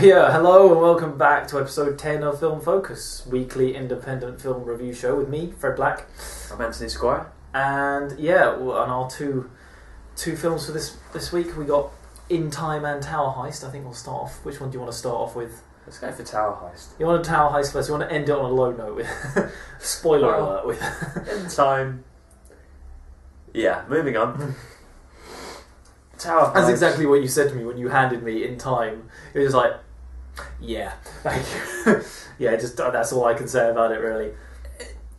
Yeah, hello and welcome back to episode 10 of Film Focus, weekly independent film review show with me, Fred Black. I'm Anthony Squire. And yeah, on our two films for this week, we got In Time and Tower Heist. I think we'll start off. Which one do you want to start off with? Let's go for Tower Heist. You want a Tower Heist first? You want to end it on a low note with spoiler alert with In Time. Yeah, moving on. Tower Heist. That's exactly what you said to me when you handed me In Time. It was like, yeah, yeah. Just that's all I can say about it, really.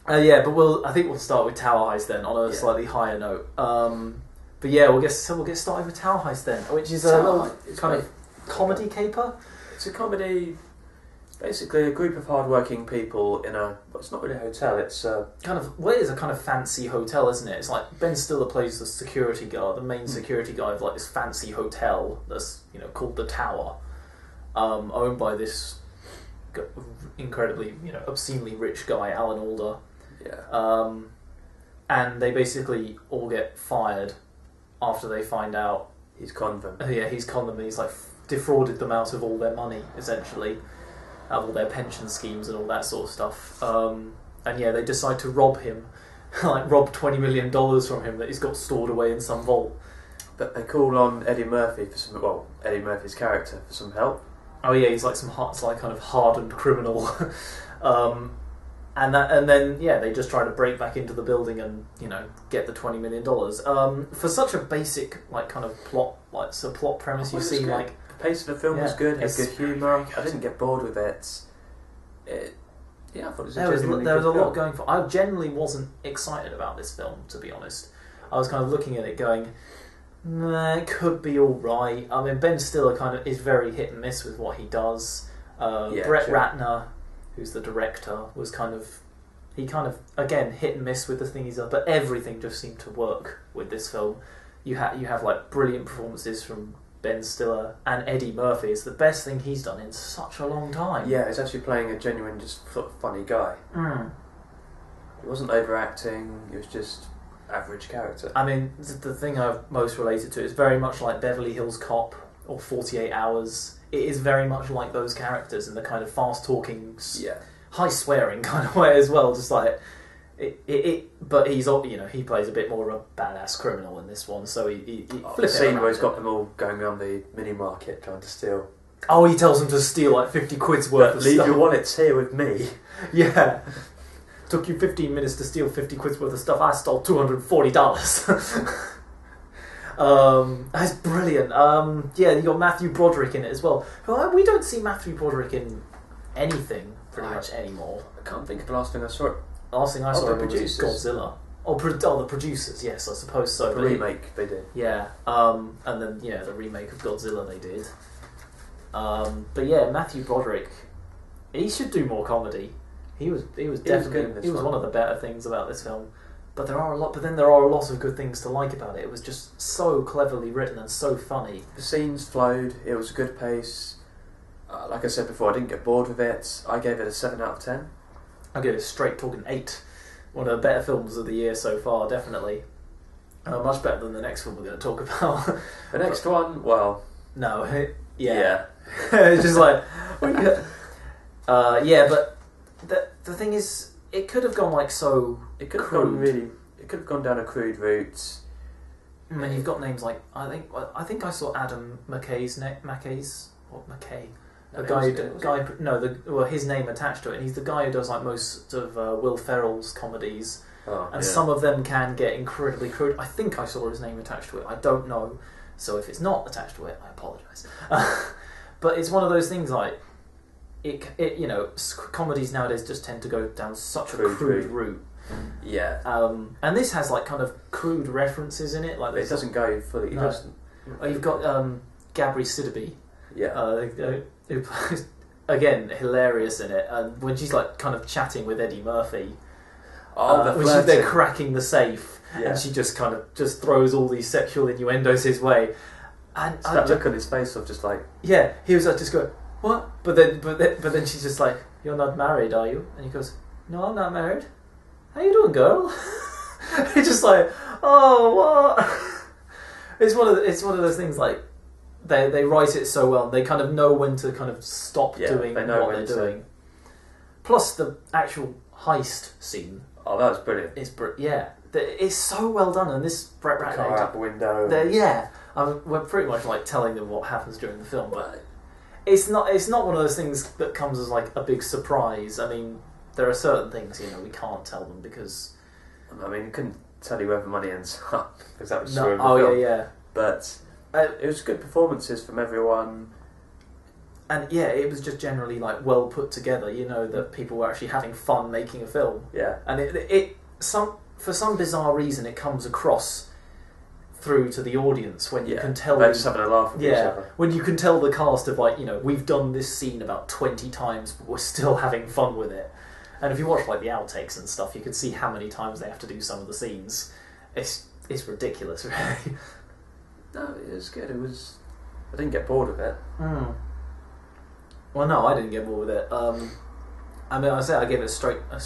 Yeah, but I think we'll start with Tower Heist then on a slightly higher note. But yeah, we'll get started with Tower Heist then, which is a little kind of comedy caper. It's a comedy. Basically, a group of hard-working people in a. Well, it's not really a hotel. It's kind of. Well, it is a kind of fancy hotel, isn't it? It's like Ben Stiller plays the security guard, the main security guy of like this fancy hotel that's called the Tower, owned by this incredibly obscenely rich guy, Alan Alda. Yeah. And they basically all get fired after they find out he's conned them. Yeah, he's conned them. And he's like defrauded them out of all their money, essentially. Out of all their pension schemes and all that sort of stuff. And yeah, they decide to rob him, like rob $20 million from him that he's got stored away in some vault. But they call on Eddie Murphy for some. Well, Eddie Murphy's character for some help. Oh yeah, he's like kind of hardened criminal. And then they just try to break back into the building and get the $20 million. For such a basic kind of plot premise, you see like. The pace of the film was good. It had good humour. I didn't get bored with it. I thought it was there was a lot going for. I generally wasn't excited about this film, to be honest. I was kind of looking at it going, nah, it could be all right. I mean, Ben Stiller kind of is very hit and miss with what he does. Brett Ratner, who's the director, was kind of again hit and miss with the thing he's done, but everything just seemed to work with this film. You have like brilliant performances from Ben Stiller and Eddie Murphy. It's the best thing he's done in such a long time. Yeah, he's actually playing a genuine, just funny guy. He wasn't overacting. He was just average character. I mean, the thing I've most related to is very much like Beverly Hills Cop or 48 Hours. It is very much like those characters in the kind of fast-talking, high swearing kind of way as well. Just like but he's he plays a bit more of a badass criminal in this one. So he the scene where he's got them all going around the mini market trying to steal. Oh, he tells them to steal like 50 quid's worth of leave stuff. Leave your wallets here with me. Yeah. Took you 15 minutes to steal 50 quid's worth of stuff. I stole $240. That's brilliant. You got Matthew Broderick in it as well. We don't see Matthew Broderick in anything pretty much anymore. I can't think of the last thing I saw. The last thing I saw was Godzilla. The producers, yes, I suppose so. The remake they did. Yeah, and then the remake of Godzilla they did. But yeah, Matthew Broderick, he should do more comedy. He was definitely one of the better things about this film. But there are a lot of good things to like about it. It was just so cleverly written and so funny. The scenes flowed. It was a good pace. Like I said before, I didn't get bored with it. I gave it a 7 out of 10. I give it a straight talking 8. One of the better films of the year so far, definitely. Much better than the next film we're going to talk about. The next one, well... No, yeah. It's just like... but the thing is, it could have gone It could have gone down a crude route. And you've got names like... I think I saw Adam McKay's... his name attached to it. And he's the guy who does like most of Will Ferrell's comedies, some of them can get incredibly crude. I think I saw his name attached to it. I don't know, so if it's not attached to it, I apologise. But it's one of those things like comedies nowadays just tend to go down such a crude route. Yeah. And this has like kind of crude references in it. Like it doesn't go fully. No. You've got Gabri Sidibe. Yeah. Who plays, again, hilarious in it. And when she's like kind of chatting with Eddie Murphy, when they're cracking the safe, and she just kind of just throws all these sexual innuendos his way, and that look on his face of just like he was like just going what? But then she's just like, you're not married, are you? And he goes, no, I'm not married. How you doing, girl? It's just like, oh, what? It's one of those things like They write it so well. They kind of know when to kind of stop doing they know what when they're to- doing. Plus, the actual heist scene Oh, that was brilliant. it's so well done. And this Brett The Ratner, car out the window. we're pretty much like telling them what happens during the film, but it's not one of those things that comes as like a big surprise. I mean, there are certain things we can't tell them because I mean, I couldn't tell you where the money ends up because that was no, true in the oh film. yeah. But it was good performances from everyone. And it was just generally like well put together. That people were actually having fun making a film. Yeah, And for some bizarre reason it comes across through to the audience when you can tell. They're just having a laugh with each other. When you can tell the cast of we've done this scene about 20 times, but we're still having fun with it. And if you watch like the outtakes and stuff, you can see how many times they have to do some of the scenes. It's ridiculous, really. No, it was good. I didn't get bored of it. Mm. Well, no, I didn't get bored with it. I mean, I gave it a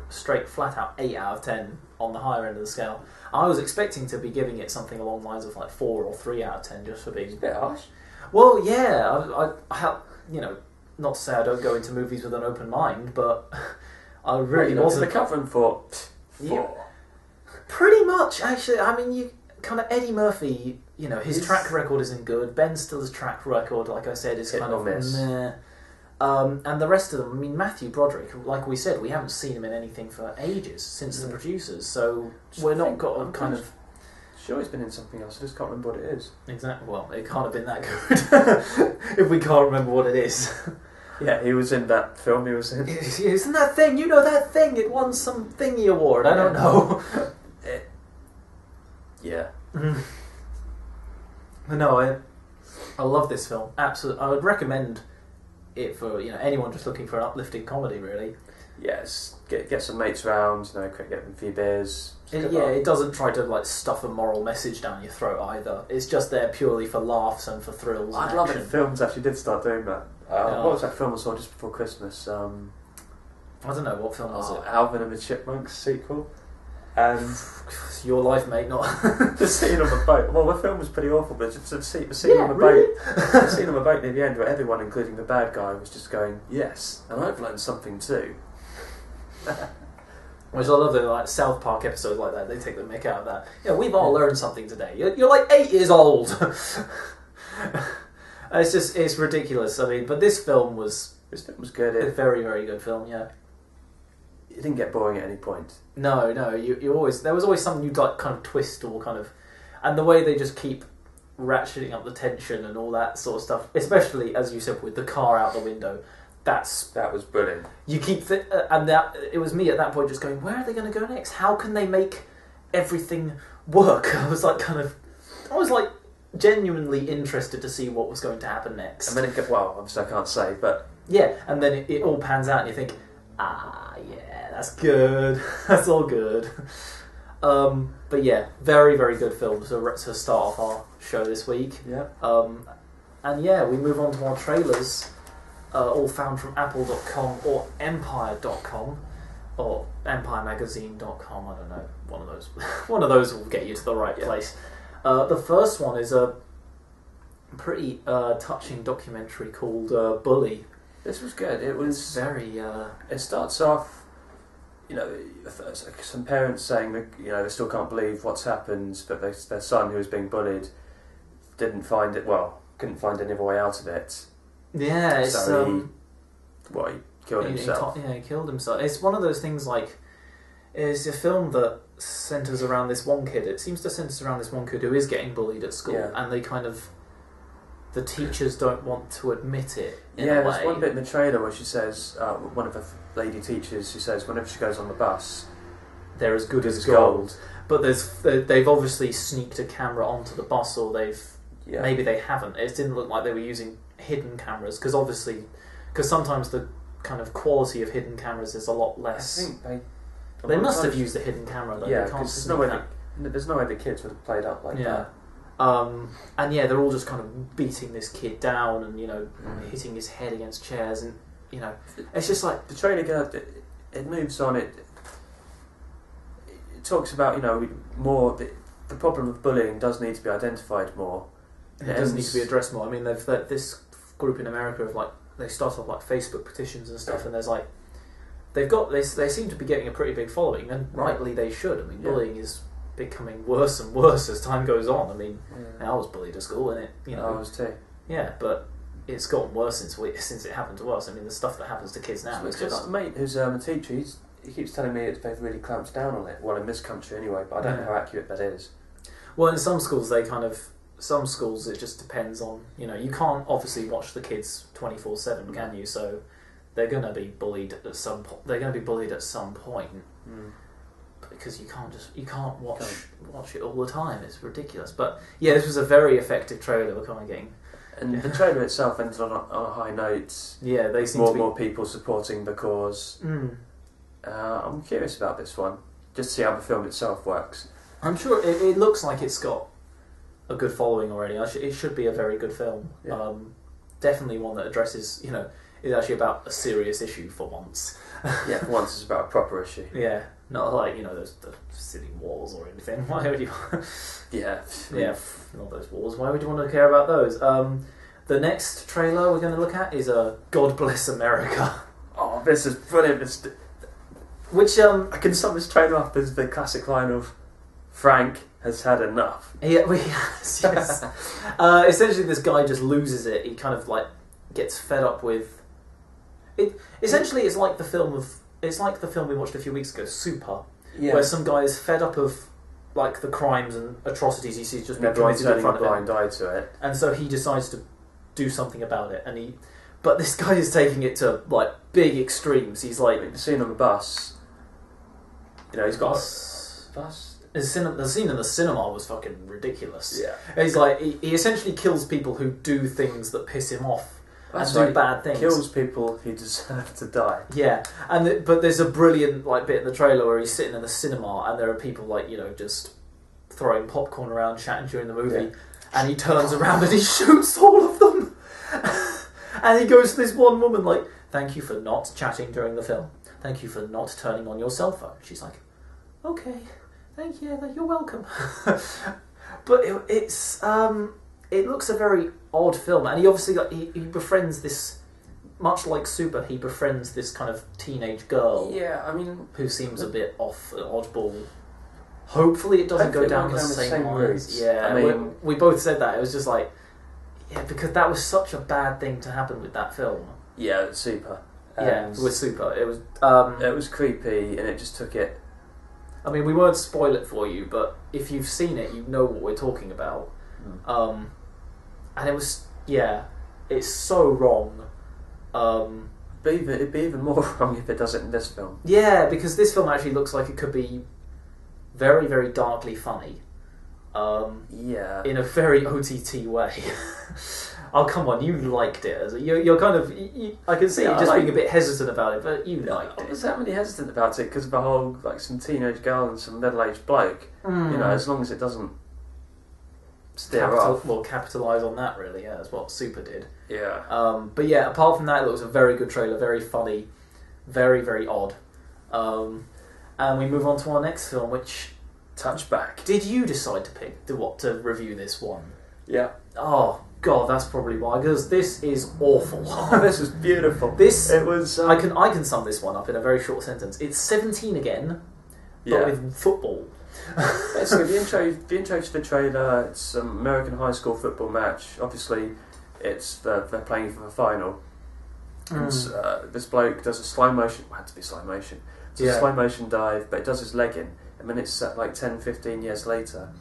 straight flat out 8 out of 10 on the higher end of the scale. I was expecting to be giving it something along the lines of like 4 or 3 out of 10 just for being... It's a bit harsh. Well, yeah, I not to say I don't go into movies with an open mind, but I really wasn't... The covering for... Yeah. Pretty much, actually. I mean, you kind of Eddie Murphy, his track record isn't good. Ben Stiller's track record, like I said, is Hit kind or of miss. meh. And the rest of them, I mean, Matthew Broderick, like we said, we haven't seen him in anything for ages since The Producers, so we're not got a kind of... Sure, he's been in something else. I just can't remember what it is. Exactly. Well, it can't have been that good if we can't remember what it is. Yeah, he was in that film. He was in. Isn't that thing? That thing? It won some thingy award. I don't know. Yeah. No, I love this film. Absolutely, I would recommend it for anyone just looking for an uplifting comedy. Really, Yes. Get some mates round. Get them a few beers. it doesn't try to like stuff a moral message down your throat either. It's just there purely for laughs and for thrills. I'd and love action. it if films actually did start doing that. What was that film I saw just before Christmas? I don't know what film was it. Alvin and the Chipmunks sequel. And It's your life, mate. Not the scene on the boat. Well, the film was pretty awful, but just the scene on the really? boat. The scene on the boat near the end, where everyone, including the bad guy, was just going, "Yes," and I've learned something too. Which I love the like South Park episodes like that. They take the mick out of that. We've all learned something today. You're like 8 years old. It's ridiculous. I mean, but this film was good. a very, very good film. Yeah. It didn't get boring at any point. No. You always there was always something you'd like kind of twist or kind of, and the way they just keep ratcheting up the tension and all that sort of stuff. Especially as you said with the car out the window. That was brilliant. You keep and that it was me at that point just going, where are they going to go next? How can they make everything work? I was like genuinely interested to see what was going to happen next. And then it obviously I can't say, but yeah, and then it all pans out, and you think, yeah, that's good, that's all good. But yeah, very, very good film to start off our show this week. Yeah. And yeah, we move on to our trailers. All found from apple.com or empire.com or empiremagazine.com. I don't know. One of those will get you to the right place. The first one is a pretty touching documentary called Bully. This was good. It was very... It starts off, some parents saying that they still can't believe what's happened, but their son who was being bullied couldn't find any other way out of it. Yeah, it's... So he killed himself. He killed himself. It's one of those things like... It's a film that centres around this one kid. It seems to centre around this one kid who is getting bullied at school, and they kind of... The teachers don't want to admit it in a way. There's one bit in the trailer where she says, one of the lady teachers, she says whenever she goes on the bus... They're as good as gold. But they've obviously sneaked a camera onto the bus, or maybe they haven't. It didn't look like they were using hidden cameras, because sometimes the kind of quality of hidden cameras is a lot less. I think they must have used a hidden camera though. Yeah, because there's no way the kids would have played up like that. And they're all just kind of beating this kid down and hitting his head against chairs, and it's just like the trailer. It moves on. It talks about more. The problem of bullying does need to be identified more. It does need to be addressed more. I mean, this group in America of they start off Facebook petitions and stuff, and there's they seem to be getting a pretty big following, and rightly they should. I mean, bullying is becoming worse and worse as time goes on. I mean, I was bullied at school, and I was too. Yeah, but it's gotten worse since it happened to us. I mean, the stuff that happens to kids now is just... My mate, who's a teacher, he keeps telling me they've really clamped down on it. Well, in this country anyway, but I don't know how accurate that is. Well, in some schools some schools it just depends on, you can't obviously watch the kids 24/7, can you? So they're going to be bullied at some point. They're going to be bullied at some point because you can't watch it all the time. It's ridiculous. But yeah, this was a very effective trailer. We're kind of getting. And the trailer itself ends on a high note. Yeah, they seem more people supporting the cause. I'm curious about this one, just to see how the film itself works. I'm sure it looks like it's got a good following already. It should be a very good film. Yeah. Definitely one that addresses, is actually about a serious issue for once. Yeah, for once it's about a proper issue. Yeah, not like, those the silly wars or anything. Why would you... Yeah, not those wars. Why would you want to care about those? The next trailer we're going to look at is God Bless America. Oh, this is brilliant. Which, I can sum this trailer up as the classic line of, Frank has had enough. Yeah, yes. Essentially, this guy just loses it. He kind of gets fed up with it. Essentially, it's like the film we watched a few weeks ago, Super, where some guy is fed up of the crimes and atrocities he sees just being committed in front of him. Blind eye to it, and so he decides to do something about it. But this guy is taking it to big extremes. He's the scene on the bus. He's got bus. The scene in the cinema was fucking ridiculous. Yeah, he's he essentially kills people who do things that piss him off do bad things. Kills people who deserve to die. Yeah, but there's a brilliant bit in the trailer where he's sitting in the cinema and there are people just throwing popcorn around, chatting during the movie, and he turns around and he shoots all of them. And he goes to this one woman "Thank you for not chatting during the film. Thank you for not turning on your cell phone." She's like, "Okay. Thank you, you're welcome." But it looks a very odd film, and he obviously he befriends this, much like Super, he befriends this kind of teenage girl. Yeah, I mean, who seems a bit oddball. Hopefully, it doesn't go down the same lines. Yeah, I mean, we both said that. It was just because that was such a bad thing to happen with that film. Yeah, Super. With Super, it was. It was creepy, and it just took it. I mean, we won't spoil it for you, but if you've seen it, you know what we're talking about. And it was, it's so wrong. It'd be even more wrong if it does it in this film. Yeah, because this film actually looks like it could be very, very darkly funny. In a very OTT way. Oh, come on, you liked it. You're kind of... I can see you just being a bit hesitant about it, but you liked it. I was that really hesitant about it because of the whole, some teenage girl and some middle-aged bloke. As long as it doesn't steer off. Well, capitalise on that, really, that's what Super did. Yeah. But yeah, apart from that, it was a very good trailer, very funny, very, very odd. And we move on to our next film, which... Touchback. Did you decide to pick to review this one? Yeah. Oh... God, that's probably why, because this is awful. This is beautiful. It was. I can sum this one up in a very short sentence. It's 17 again, but with football. Basically, the intro to the trailer. It's an American high school football match. Obviously, they're playing for the final. And this bloke does a slow motion. Well, it had to be slow motion. It's a slow motion dive, but it does his leg in, and then it's set 10-15 years later.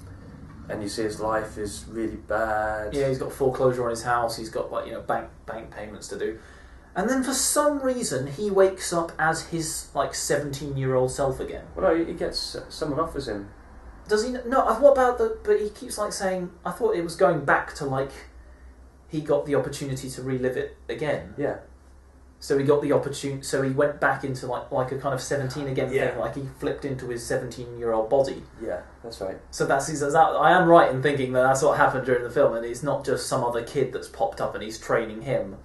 And you see his life is really bad. Yeah, he's got foreclosure on his house. He's got bank payments to do, and then for some reason he wakes up as his 17-year-old self again. Well, no, he gets someone offers him. Does he? No. What about the? But he keeps saying. I thought it was going back to he got the opportunity to relive it again. Yeah. So he got the opportunity. So he went back into like a kind of 17 again thing. He flipped into his 17-year-old body. Yeah, that's right. So I am right in thinking that that's what happened during the film, and it's not just some other kid that's popped up and he's training him.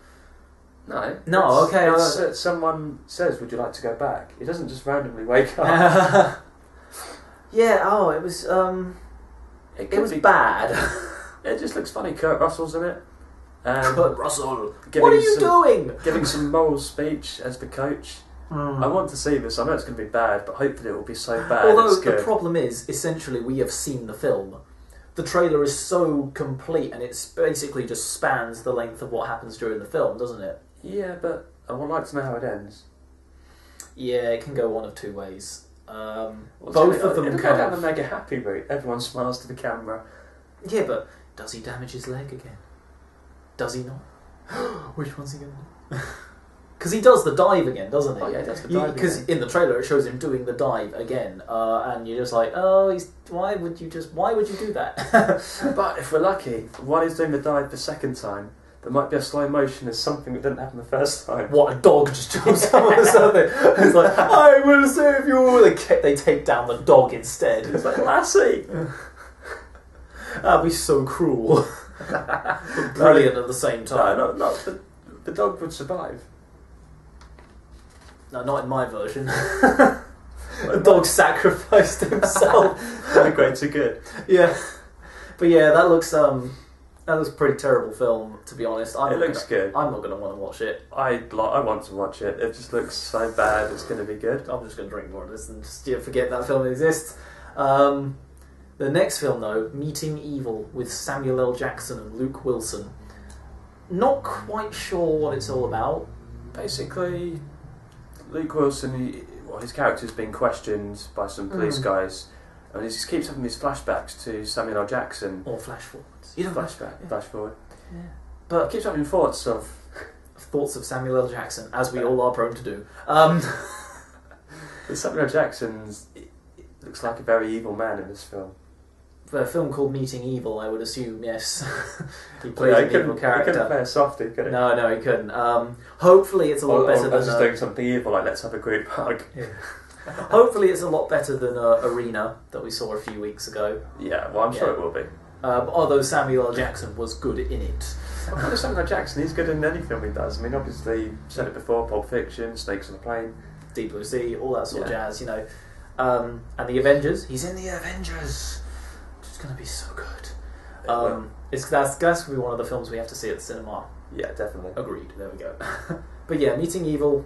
No. Okay. Someone says, "Would you like to go back?" He doesn't just randomly wake up. Yeah. Oh, it was. It was bad. It just looks funny. Kurt Russell's in it. Kurt Russell, what are you doing? Giving some moral speech as the coach. I want to see this. I know it's going to be bad, but hopefully it will be so bad Although it's good. The problem is, essentially, we have seen the film. The trailer is so complete, and it's basically just spans the length of what happens during the film, doesn't it? Yeah, but I would like to know how it ends. Yeah, it can go one of two ways. Both of them can go down the mega happy route. Everyone smiles to the camera. Yeah, but does he damage his leg again? Does he not? Which one's he going to do? Because he does the dive again, doesn't he? Oh yeah, he does the dive. Because in the trailer it shows him doing the dive again, and you're just like, oh, why would you do that? But if we're lucky, while he's doing the dive the second time, there might be a slow motion as something that didn't happen the first time. What, a dog just jumps up or something? It's like, I will save you! They take down the dog instead. It's like, Lassie! That'd be so cruel. But brilliant at the same time. No, the dog would survive. No, not in my version. The dog sacrificed himself. Great to good. Yeah. But yeah, that looks a pretty terrible film, to be honest. It looks good. I'm not going to want to watch it. I want to watch it. It just looks so bad. It's going to be good. I'm just going to drink more of this and just forget that film exists. The next film, though, Meeting Evil, with Samuel L. Jackson and Luke Wilson. Not quite sure what it's all about. Basically, Luke Wilson, his character's being questioned by some police guys, and he just keeps having these flashbacks to Samuel L. Jackson. Or flash forwards. Flash forward. Yeah. But he keeps having thoughts of Samuel L. Jackson, as we all are prone to do. Samuel L. Jackson looks like a very evil man in this film. For a film called Meeting Evil, I would assume, yes. He plays an evil character. He couldn't play a softie, could he? No, he couldn't. Hopefully it's a lot better than... just doing something evil, like let's have a group hug. Yeah. Hopefully it's a lot better than Arena, that we saw a few weeks ago. Yeah, well, I'm sure it will be. Although Samuel L. Jackson was good in it. Well, Samuel L. Jackson, he's good in any film he does. I mean, obviously, you said it before, Pulp Fiction, Snakes on a Plane. Deep Blue Sea, all that sort of jazz, you know. And the Avengers, he's in the Avengers. It's going to be so good. That's going to be one of the films we have to see at the cinema. Yeah, definitely. Agreed, there we go. But yeah, Meeting Evil,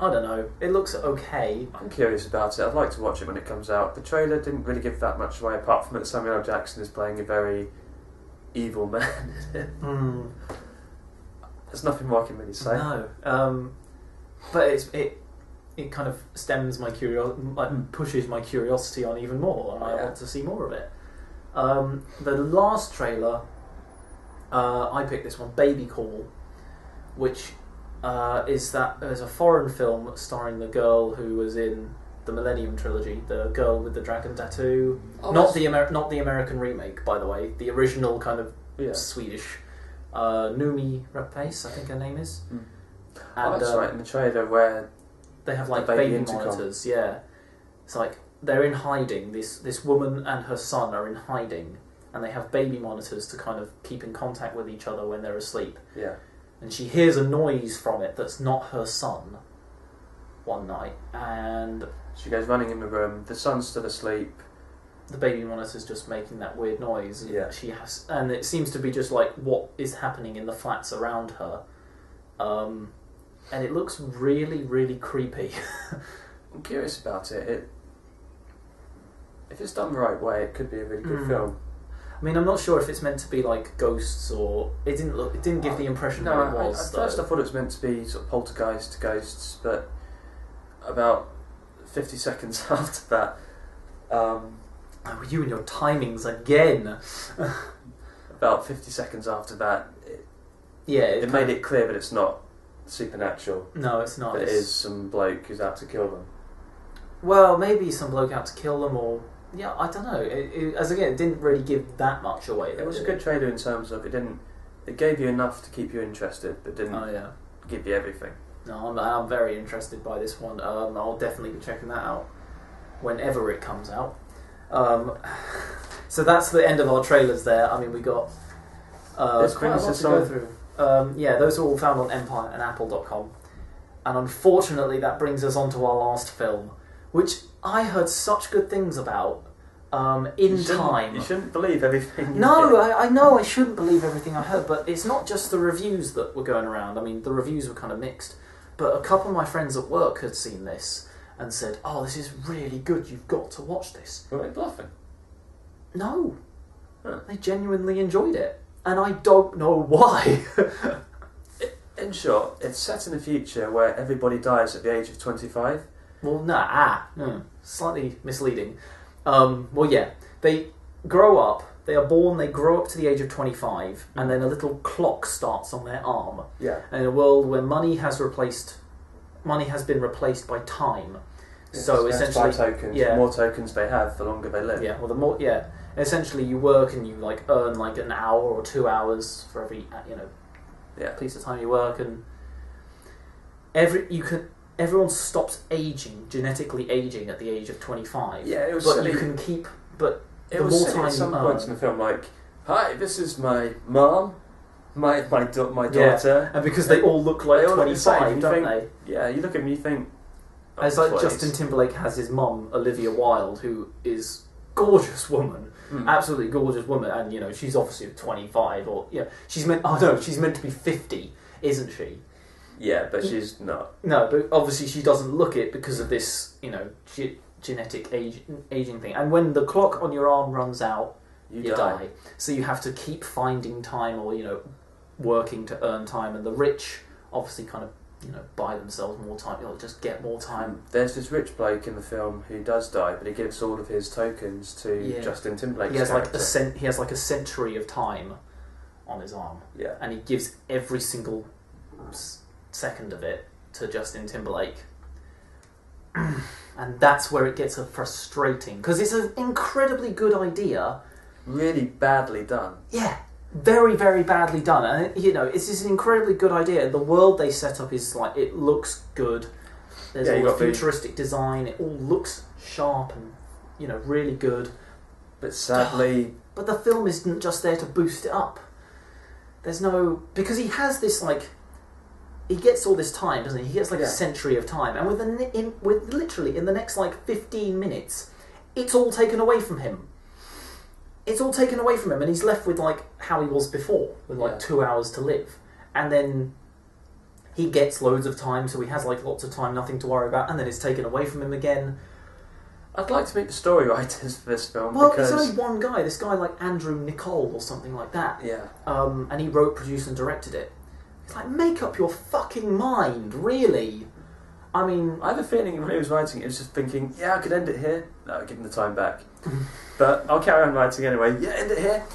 I don't know, it looks okay. I'm curious about it. I'd like to watch it when it comes out. The trailer didn't really give that much away, apart from that Samuel L. Jackson is playing a very evil man. There's nothing more I can really say. No. But it kind of stems my pushes my curiosity on even more, and I want to see more of it. The last trailer, I picked this one, Babycall, which is a foreign film starring the girl who was in the Millennium Trilogy, the girl with the dragon tattoo. Not the American remake, by the way. The original kind of Swedish. Noomi Rapace, I think her name is. And, that's right, in the trailer where they have like baby monitors, yeah. It's like they're in hiding. This woman and her son are in hiding, and they have baby monitors to kind of keep in contact with each other when they're asleep. Yeah. And she hears a noise from it that's not her son one night, and she goes running in the room. The son's still asleep. The baby monitor's just making that weird noise. Yeah. And it seems to be just like what is happening in the flats around her. And it looks really, really creepy. I'm curious about it. If it's done the right way, it could be a really good film. I mean, I'm not sure if it's meant to be like ghosts or it didn't give the impression that it was. At first I thought it was meant to be sort of poltergeist ghosts, but about 50 seconds after that, you and your timings again. About 50 seconds after that, it made it clear that it's not supernatural. No, it's not. But it is some bloke who's out to kill them. Well, maybe some bloke out to kill them, or I don't know. It didn't really give that much away. It was a good trailer in terms of it gave you enough to keep you interested, but didn't give you everything. No, I'm very interested by this one. I'll definitely be checking that out whenever it comes out. So that's the end of our trailers there. I mean, we got there's quite a lot to go through. Those are all found on Empire and Apple.com. And unfortunately that brings us on to our last film, which I heard such good things about in time. You shouldn't believe everything you No, hear. I know I shouldn't believe everything I heard, but it's not just the reviews that were going around. I mean, the reviews were kind of mixed, but a couple of my friends at work had seen this and said, "Oh, this is really good, you've got to watch this." Were they bluffing? No. Huh. They genuinely enjoyed it, and I don't know why. In short, it's set in a future where everybody dies at the age of 25. Well, no, slightly misleading. Well, yeah, they grow up, they are born, they grow up to the age of 25, and then a little clock starts on their arm. Yeah. And in a world where money has been replaced by time. Yes, So that's essentially, by tokens. yeah. The more tokens they have, the longer they live. Yeah, well, the more, yeah, essentially you work and you like earn like an hour or 2 hours for every piece of time you work, and everyone stops aging, genetically aging at the age of 25. Yeah, it was but silly. you can keep, but It the was more silly time at some you points earn, in the film, like, "Hi, this is my mom, my daughter," and because they all look like They all look the same, 25, you don't think- they? Yeah, you look at them and you think... "Oh, It's like please." Justin Timberlake has his mum, Olivia Wilde, who is gorgeous woman, absolutely gorgeous woman, and she's obviously 25, or she's meant to be 50, isn't she? Yeah, but she's not. No, but obviously she doesn't look it because of this, genetic aging thing. And when the clock on your arm runs out, you die. So you have to keep finding time, or working to earn time. And the rich obviously kind of buy themselves more time. Just get more time. There's this rich bloke in the film who does die, but he gives all of his tokens to Justin Timberlake's He has character. he has like a century of time on his arm, Yeah. and he gives every single second of it to Justin Timberlake. And that's where it gets frustrating, because it's an incredibly good idea. Really badly done. Yeah, very, very badly done. And it's just an incredibly good idea. And the world they set up is like, it looks good. There's all the futuristic design. It all looks sharp and really good. But sadly, but the film isn't just there to boost it up. There's no, because he has this he gets all this time, doesn't he? He gets a century of time, and with literally in the next 15 minutes, it's all taken away from him. It's all taken away from him, and he's left with how he was before, with 2 hours to live, and then he gets loads of time, so he has lots of time, nothing to worry about, and then it's taken away from him again. I'd like to meet the story writers for this film. Well, because... it's only one guy. This guy Andrew Nicole or something like that. Yeah. And he wrote, produced, and directed it. It's make up your fucking mind, really. I mean... I have a feeling when he was writing it, he was just thinking, yeah, I could end it here. No, give him the time back. But I'll carry on writing anyway. Yeah, end it here.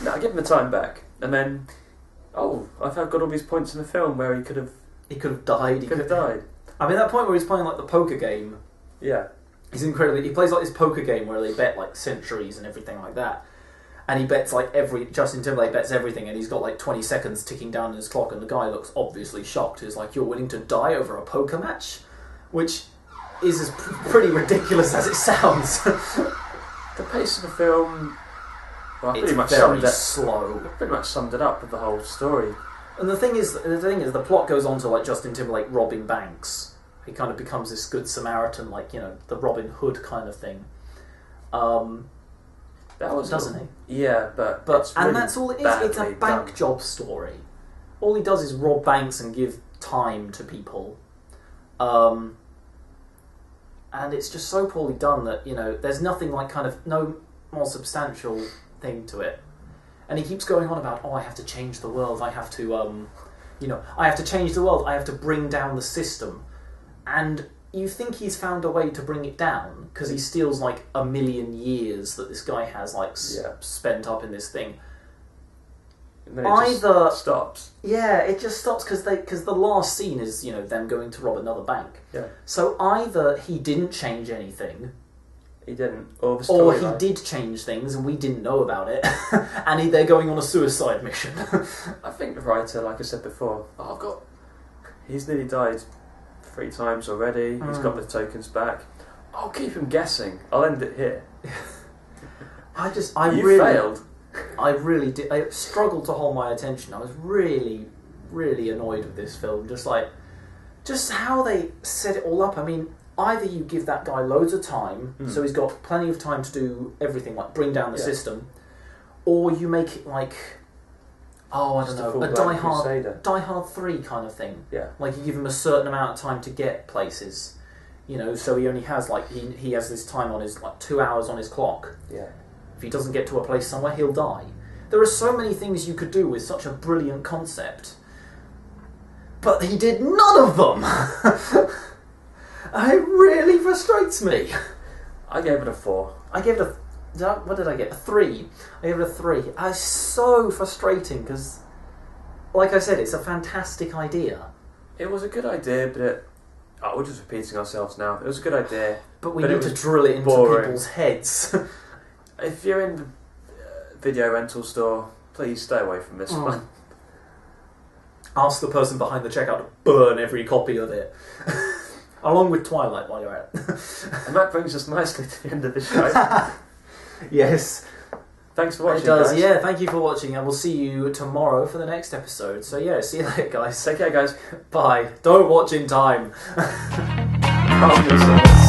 No, give him the time back. And then, I've got all these points in the film where he could have... He could have died. He could have died. I mean, that point where he's playing the poker game. Yeah. He's incredibly... He plays this poker game where they bet centuries and everything like that. And he bets Justin Timberlake bets everything, and he's got 20 seconds ticking down on his clock, and the guy looks obviously shocked. He's you're willing to die over a poker match? Which is as pretty ridiculous as it sounds. The pace of the film... Well, it's pretty much very slow. Pretty much summed it up with the whole story. And the thing is, the plot goes on to Justin Timberlake robbing banks. He kind of becomes this good Samaritan, the Robin Hood kind of thing. That was doesn't he? Yeah, but and that's all it is. It's a bank job story. All he does is rob banks and give time to people, and it's just so poorly done that there's nothing no more substantial thing to it. And he keeps going on about, I have to change the world. I have to, I have to change the world. I have to bring down the system, and you think he's found a way to bring it down because he steals 1 million years that this guy has spent up in this thing. And then it just stops. Yeah, it just stops because the last scene is them going to rob another bank. Yeah. So either he didn't change anything, he didn't, or he did change things and we didn't know about it, and they're going on a suicide mission. I think the writer, like I said before, he's nearly died 3 times already. He's got the tokens back. I'll keep him guessing. I'll end it here. You failed. I really did. I struggled to hold my attention. I was really, really annoyed with this film. Just how they set it all up. I mean, either you give that guy loads of time, so he's got plenty of time to do everything, like bring down the system, or you make it like, I don't know, a Die Hard 3 kind of thing. Yeah. Like you give him a certain amount of time to get places, you know, so he only has like, he has this time on his, like 2 hours on his clock. Yeah. If he doesn't get to a place somewhere, he'll die. There are so many things you could do with such a brilliant concept. But he did none of them! It really frustrates me. I gave it a 4. I gave it what did I get? A 3. I gave it a 3. It's so frustrating because, like I said, it's a fantastic idea. It was a good idea, but we're just repeating ourselves now. It was a good idea. But we need to drill it into people's heads. If you're in the video rental store, please stay away from this one. Ask the person behind the checkout to burn every copy of it. Along with Twilight, while you're at it. And that brings us nicely to the end of the show. Yes. Thanks for watching, it does, guys. yeah. Thank you for watching, and we'll see you tomorrow for the next episode. So yeah, see you later, guys. Take care, guys. Bye. Don't watch in time. Calm yourselves.